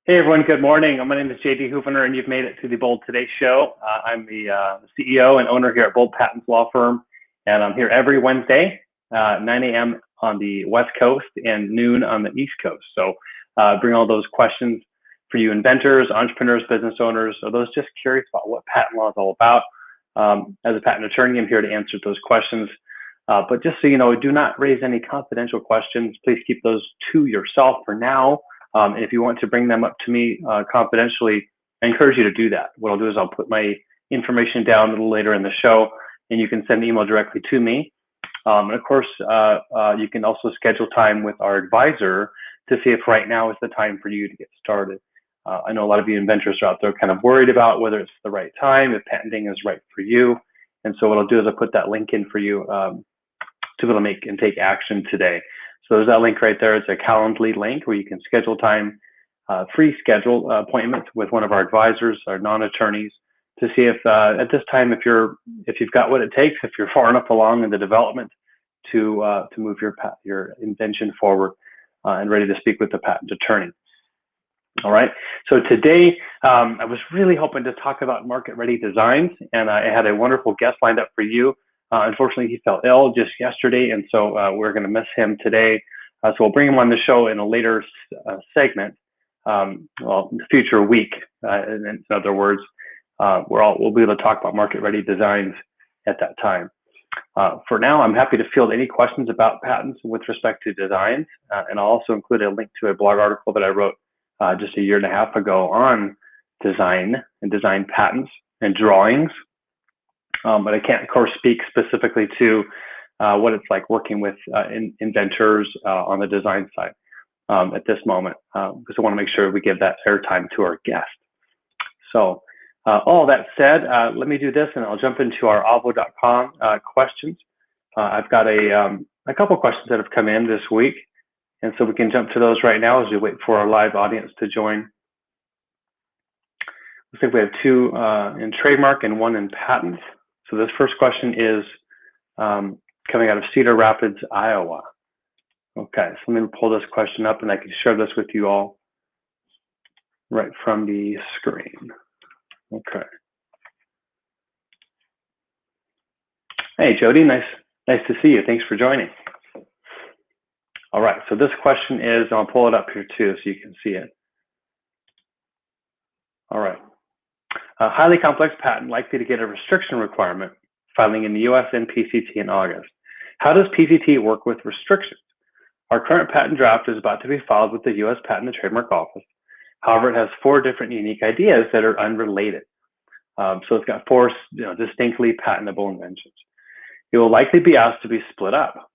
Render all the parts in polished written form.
Hey everyone, good morning. My name is JD Houvener and you've made it to the Bold Today show. I'm the CEO and owner here at Bold Patents Law Firm, and I'm here every Wednesday, 9 a.m. on the West Coast and noon on the East Coast. So bring all those questions for you inventors, entrepreneurs, business owners, or those just curious about what patent law is all about. As a patent attorney, I'm here to answer those questions. But just so you know, do not raise any confidential questions. Please keep those to yourself for now. And if you want to bring them up to me confidentially, I encourage you to do that. What I'll do is I'll put my information down a little later in the show, and you can send an email directly to me. And of course, you can also schedule time with our advisor to see if right now is the time for you to get started. I know a lot of you inventors are out there kind of worried about whether it's the right time, if patenting is right for you. And so what I'll do is I'll put that link in for you to be able to make and take action today. So there's that link right there. It's a Calendly link where you can schedule time, free schedule appointment with one of our advisors, our non-attorneys, to see if at this time, if you've got what it takes, if you're far enough along in the development to move your invention forward and ready to speak with the patent attorney. All right. So today, I was really hoping to talk about market-ready designs, and I had a wonderful guest lined up for you. Unfortunately, he fell ill just yesterday, and so we're going to miss him today. So we'll bring him on the show in a later segment, well, future week. In other words, we'll be able to talk about market-ready designs at that time. For now, I'm happy to field any questions about patents with respect to designs, and I'll also include a link to a blog article that I wrote just a year and a half ago on design and design patents and drawings. But I can't, of course, speak specifically to what it's like working with inventors on the design side at this moment, because I want to make sure we give that airtime to our guest. So all that said, let me do this, and I'll jump into our Avvo.com questions. I've got a couple questions that have come in this week, and so we can jump to those right now as we wait for our live audience to join. Looks like we have two in trademark and one in patents. So this first question is coming out of Cedar Rapids, Iowa. Okay, so let me pull this question up and I can share this with you all right from the screen. Okay. Hey, Jody, nice to see you. Thanks for joining. All right, so this question is, I'll pull it up here too so you can see it. All right. A highly complex patent likely to get a restriction requirement, filing in the US and PCT in August. How does PCT work with restrictions? Our current patent draft is about to be filed with the US Patent and Trademark Office. However, it has 4 different unique ideas that are unrelated. So it's got 4 distinctly patentable inventions. It will likely be asked to be split up.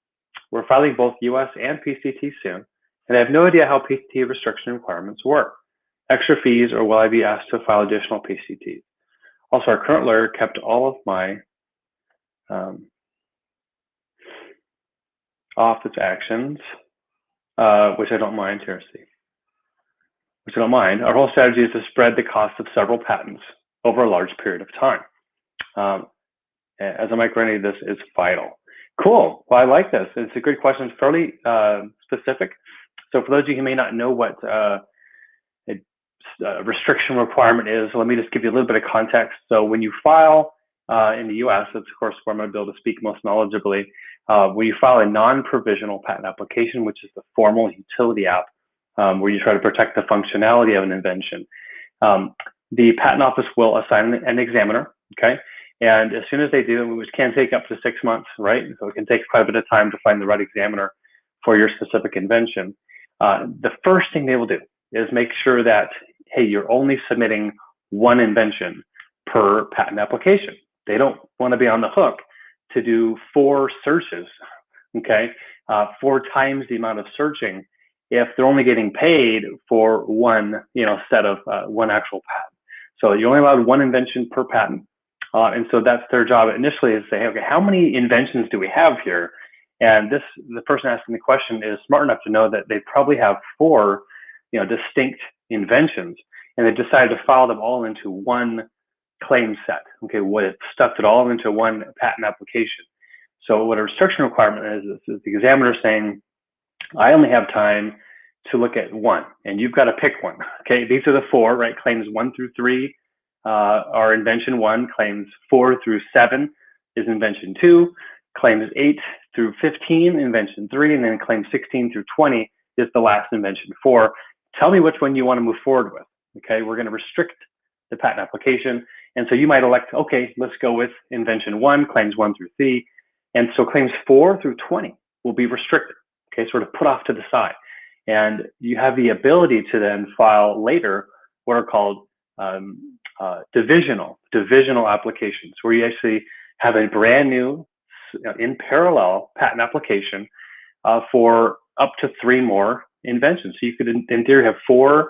We're filing both US and PCT soon, and I have no idea how PCT restriction requirements work. Extra fees, or will I be asked to file additional PCTs? Also, our current lawyer kept all of my office actions, which I don't mind. Here, see, which I don't mind. Our whole strategy is to spread the cost of several patents over a large period of time. As a micro-entity, this is vital. Cool. Well, I like this. It's a good question. It's fairly specific. So for those of you who may not know what restriction requirement is, let me just give you a little bit of context. So when you file in the US, that's of course where I'm going to be able to speak most knowledgeably, when you file a non-provisional patent application, which is the formal utility app, where you try to protect the functionality of an invention, the patent office will assign an examiner, okay? And as soon as they do, which can take up to 6 months, right? So it can take quite a bit of time to find the right examiner for your specific invention. The first thing they will do is make sure that, hey, you're only submitting one invention per patent application. They don't want to be on the hook to do 4 searches, okay? 4 times the amount of searching if they're only getting paid for one, set of one actual patent. So you're only allowed one invention per patent. And so that's their job initially, is say, okay, how many inventions do we have here? And the person asking the question is smart enough to know that they probably have 4, distinct inventions, and they decided to file them all into one claim set. Okay, what stuffed it all into one patent application. So what a restriction requirement is the examiner saying, I only have time to look at one, and you've got to pick one. Okay, these are the four, right? Claims 1 through 3 are invention 1. Claims 4 through 7 is invention 2. Claims 8 through 15, invention 3, and then claims 16 through 20 is the last invention 4. Tell me which one you want to move forward with. Okay, we're going to restrict the patent application, and so you might elect, okay, let's go with invention 1, claims 1 through 3, and so claims 4 through 20 will be restricted. Okay, sort of put off to the side. And you have the ability to then file later what are called divisional applications, where you actually have a brand new, in parallel patent application for up to 3 more inventions. So you could, in theory, have 4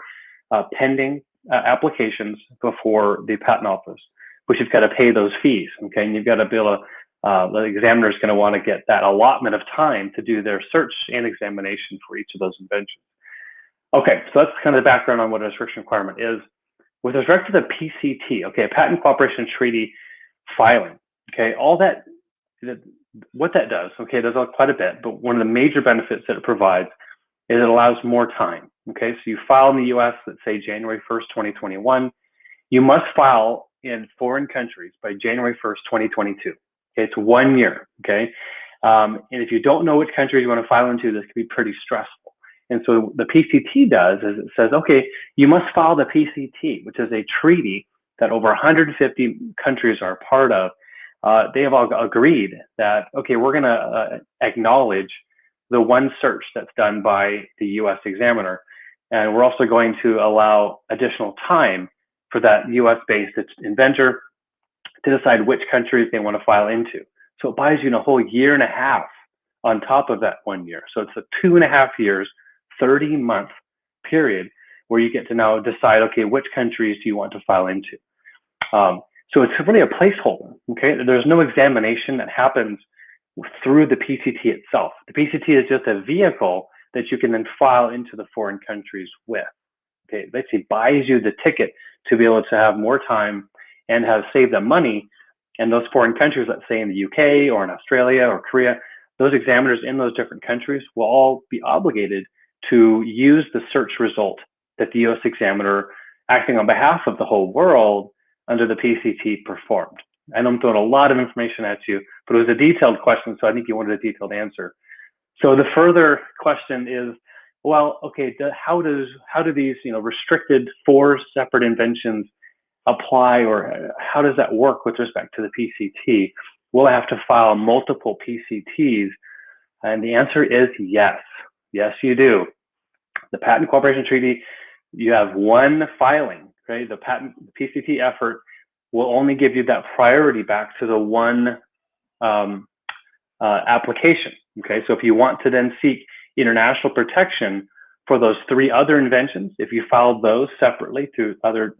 pending applications before the patent office, but you've got to pay those fees. Okay, and you've got to be able to. The examiner is going to want to get that allotment of time to do their search and examination for each of those inventions. Okay, so that's kind of the background on what a restriction requirement is. With respect to the PCT, okay, a patent cooperation treaty filing, okay, all that, what that does, okay, it does quite a bit, but one of the major benefits that it provides is it allows more time. Okay, so you file in the US, let's say January 1st, 2021, you must file in foreign countries by January 1st, 2022. It's 1 year, okay? And if you don't know which countries you want to file into, this can be pretty stressful. And so the PCT does is it says, okay, you must file the PCT, which is a treaty that over 150 countries are a part of. They have all agreed that, okay, we're going to acknowledge the one search that's done by the US examiner. And we're also going to allow additional time for that US-based inventor to decide which countries they want to file into. So it buys you a whole year and a half on top of that 1 year. So it's a 2.5 years, 30-month period where you get to now decide, okay, which countries do you want to file into? So it's really a placeholder, okay? There's no examination that happens through the PCT itself. The PCT is just a vehicle that you can then file into the foreign countries with. Okay, it basically buys you the ticket to be able to have more time and have saved them money. And those foreign countries, let's say in the UK or in Australia or Korea, those examiners in those different countries will all be obligated to use the search result that the US examiner, acting on behalf of the whole world under the PCT, performed. I know I'm throwing a lot of information at you, but it was a detailed question, so I think you wanted a detailed answer. So the further question is, well, okay, how do these restricted 4 separate inventions apply, or how does that work with respect to the PCT? Will I have to file multiple PCTs? And the answer is yes. Yes, you do. The Patent Cooperation Treaty, you have one filing, okay? The PCT effort will only give you that priority back to the one application, okay? So if you want to then seek international protection for those 3 other inventions, if you filed those separately through other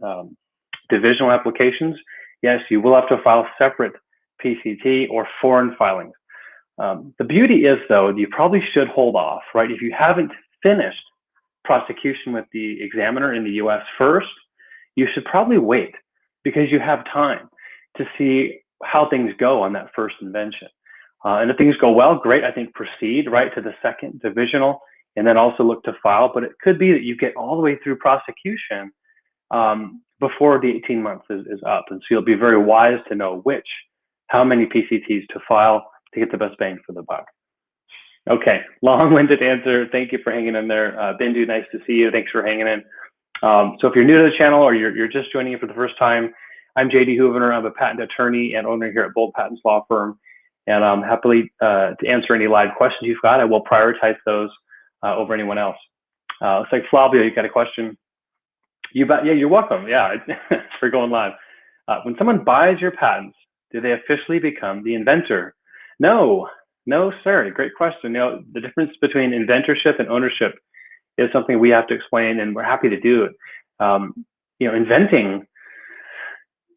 divisional applications, yes, you will have to file separate PCT or foreign filings. The beauty is, though, you probably should hold off, right? If you haven't finished prosecution with the examiner in the US first, you should probably wait, because you have time to see how things go on that first invention. And if things go well, great, I think proceed right to the second divisional and then also look to file. But it could be that you get all the way through prosecution before the 18 months is up. And so you'll be very wise to know how many PCTs to file to get the best bang for the buck. Okay, long-winded answer. Thank you for hanging in there. Bindu, nice to see you. Thanks for hanging in. So if you're new to the channel or you're just joining it for the first time, I'm JD Houvener. I'm a patent attorney and owner here at Bold Patents Law Firm. And I'm happily to answer any live questions you've got. I will prioritize those over anyone else. Looks like Flavio, you got a question? You bet. Yeah, you're welcome. Yeah, for going live. When someone buys your patents, do they officially become the inventor? No, sir. Great question. The difference between inventorship and ownership is something we have to explain, and we're happy to do it. Inventing,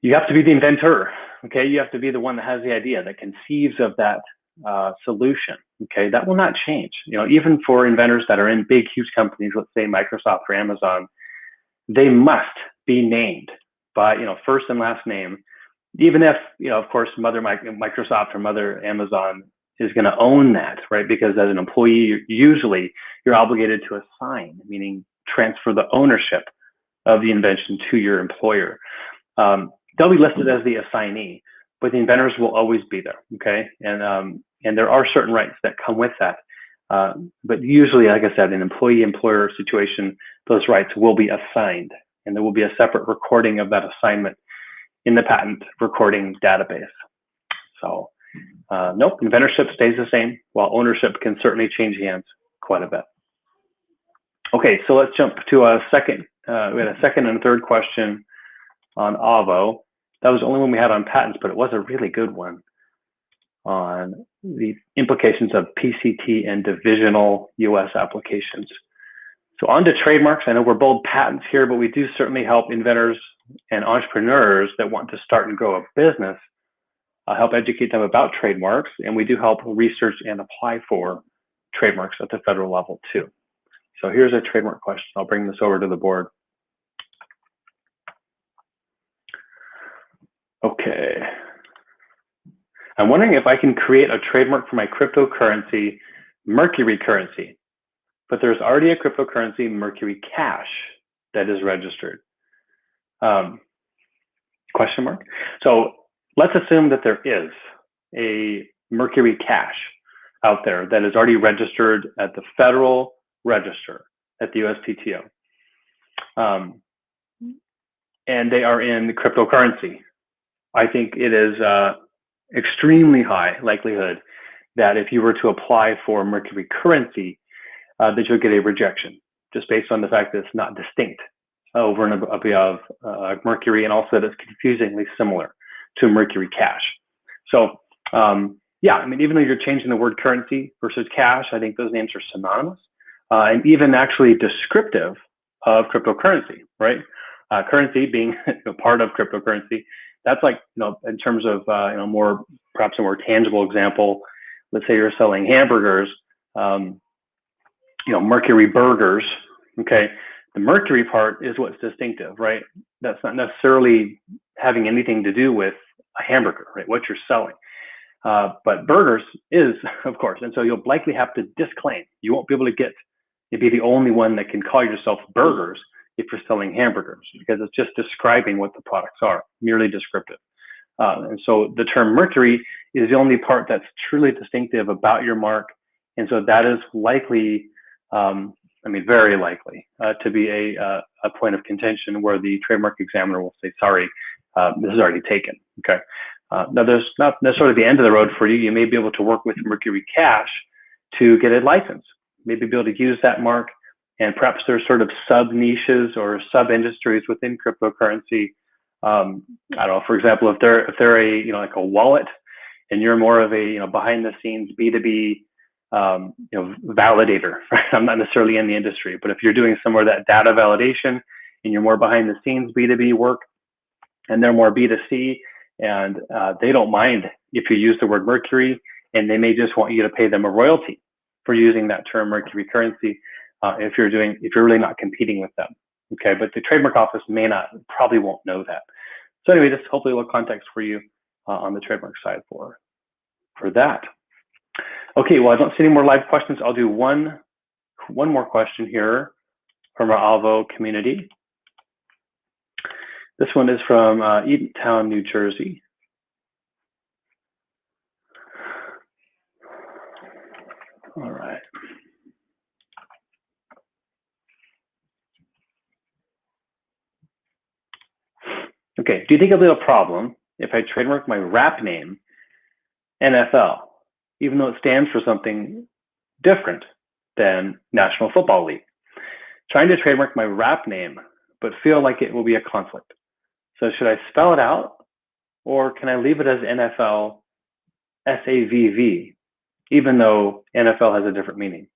you have to be the inventor. Okay, you have to be the one that has the idea, that conceives of that solution. Okay, that will not change. Even for inventors that are in big, huge companies, let's say Microsoft or Amazon, they must be named by first and last name. Even if of course, Mother Microsoft or Mother Amazon is going to own that, right? Because as an employee, usually you're obligated to assign, meaning transfer the ownership of the invention to your employer. They'll be listed as the assignee, but the inventors will always be there, okay? And there are certain rights that come with that. But usually, like I said, in an employee-employer situation, those rights will be assigned, and there will be a separate recording of that assignment in the patent recording database. So nope, inventorship stays the same, while ownership can certainly change hands quite a bit. Okay, so let's jump to a second. We had a second and a third question on AVO. That was the only one we had on patents, but it was a really good one on the implications of PCT and divisional US applications. So on to trademarks. I know we're bold patents here, but we do certainly help inventors and entrepreneurs that want to start and grow a business, help educate them about trademarks, and we do help research and apply for trademarks at the federal level too. So here's a trademark question. I'll bring this over to the board. Okay. I'm wondering if I can create a trademark for my cryptocurrency, Mercury currency, but there's already a cryptocurrency, Mercury Cash, that is registered. Question mark? So let's assume that there is a Mercury Cash out there that is already registered at the Federal Register at the USPTO. And they are in cryptocurrency. I think it is extremely high likelihood that if you were to apply for Mercury currency, that you'll get a rejection, just based on the fact that it's not distinct over and above Mercury, and also that it's confusingly similar to Mercury Cash. So yeah, I mean, even though you're changing the word currency versus cash, I think those names are synonymous and even actually descriptive of cryptocurrency, right? Currency being part of cryptocurrency. That's like, in terms of, perhaps a more tangible example, let's say you're selling hamburgers, Mercury burgers, okay? The Mercury part is what's distinctive, right? That's not necessarily having anything to do with a hamburger, right? What you're selling. But burgers is, of course, and so you'll likely have to disclaim. You won't be able to be the only one that can call yourself burgers if you're selling hamburgers, because it's just describing what the products are, merely descriptive. And so the term Mercury is the only part that's truly distinctive about your mark. And so that is likely, very likely to be a point of contention where the trademark examiner will say, sorry, this is already taken, okay? Now there's not necessarily the end of the road for you. You may be able to work with Mercury Cash to get a license, maybe be able to use that mark. And perhaps there's sort of sub niches or sub industries within cryptocurrency. I don't know, for example, if they're a, like a wallet, and you're more of a, behind the scenes B2B, validator, right? I'm not necessarily in the industry, but if you're doing some of that data validation and you're more behind the scenes B2B work, and they're more B2C, and they don't mind if you use the word Mercury, and they may just want you to pay them a royalty for using that term Mercury currency. If you're really not competing with them, okay? But the trademark office probably won't know that. So anyway, just hopefully a little context for you on the trademark side for that. Okay, well, I don't see any more live questions. I'll do one more question here from our AVO community. This one is from Eatontown, New Jersey. All right. Okay, do you think it'll be a problem if I trademark my rap name, NFL, even though it stands for something different than National Football League? Trying to trademark my rap name, but feel like it will be a conflict. So should I spell it out, or can I leave it as NFL SAVV, even though NFL has a different meaning?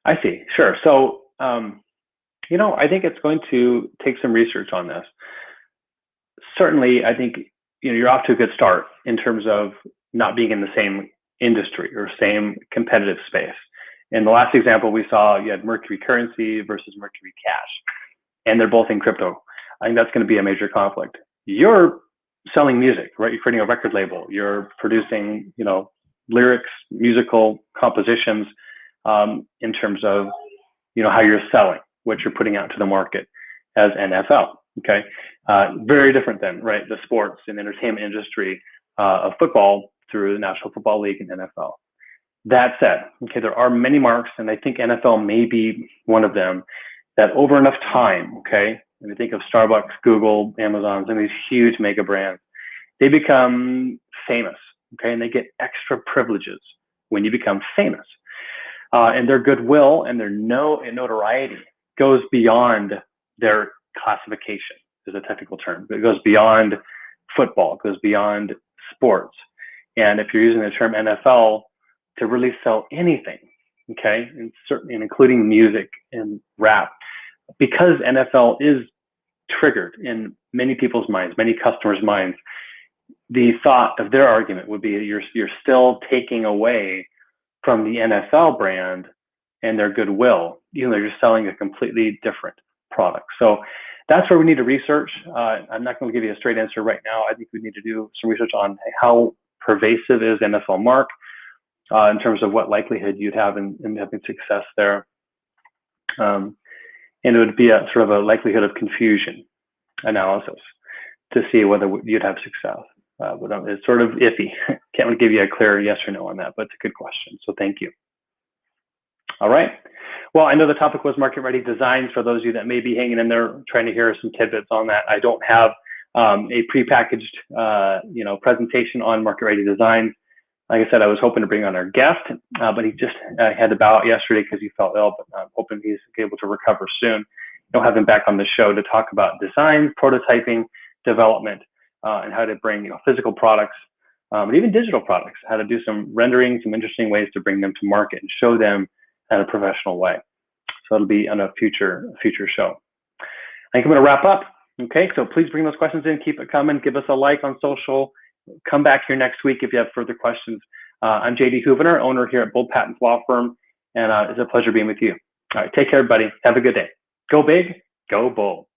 I see, sure. So, I think it's going to take some research on this. Certainly, I think you're off to a good start in terms of not being in the same industry or same competitive space. In the last example we saw, you had Mercury currency versus Mercury Cash, and they're both in crypto. I think that's going to be a major conflict. You're selling music, right? You're creating a record label. You're producing, lyrics, musical compositions, in terms of, how you're selling, what you're putting out to the market as NFL. Okay, very different than, right, the sports and entertainment industry of football through the National Football League and NFL. That said, okay, there are many marks, and I think NFL may be one of them, that over enough time, okay, when you think of Starbucks, Google, Amazon, and these huge mega brands, they become famous, okay, and they get extra privileges when you become famous. And their goodwill and their notoriety goes beyond their classification, is a technical term. It goes beyond football, it goes beyond sports. And if you're using the term NFL to really sell anything, okay, and certainly including music and rap, because NFL is triggered in many people's minds, many customers' minds, the thought of their argument would be that you're still taking away from the NFL brand and their goodwill, even though you're selling a completely different product. So that's where we need to research. I'm not going to give you a straight answer right now. I think we need to do some research on how pervasive is NFL mark in terms of what likelihood you'd have in having success there. And it would be a sort of a likelihood of confusion analysis to see whether you'd have success. But it's sort of iffy. Can't really give you a clear yes or no on that, but it's a good question. So thank you. All right. Well, I know the topic was market ready designs. For those of you that may be hanging in there trying to hear some tidbits on that, I don't have a prepackaged presentation on market ready designs. Like I said, I was hoping to bring on our guest, but he just had to bow out yesterday because he felt ill, but I'm hoping he's able to recover soon. Don't have him back on the show to talk about design, prototyping, development, and how to bring physical products, and even digital products, how to do some rendering, some interesting ways to bring them to market and show them in a professional way. So it'll be on a future show. I think I'm going to wrap up. Okay, so please bring those questions in, keep it coming, give us a like on social. Come back here next week if you have further questions. I'm JD Houvener, owner here at Bold Patents Law Firm, and it's a pleasure being with you. All right, take care, everybody. Have a good day. Go big, go bold.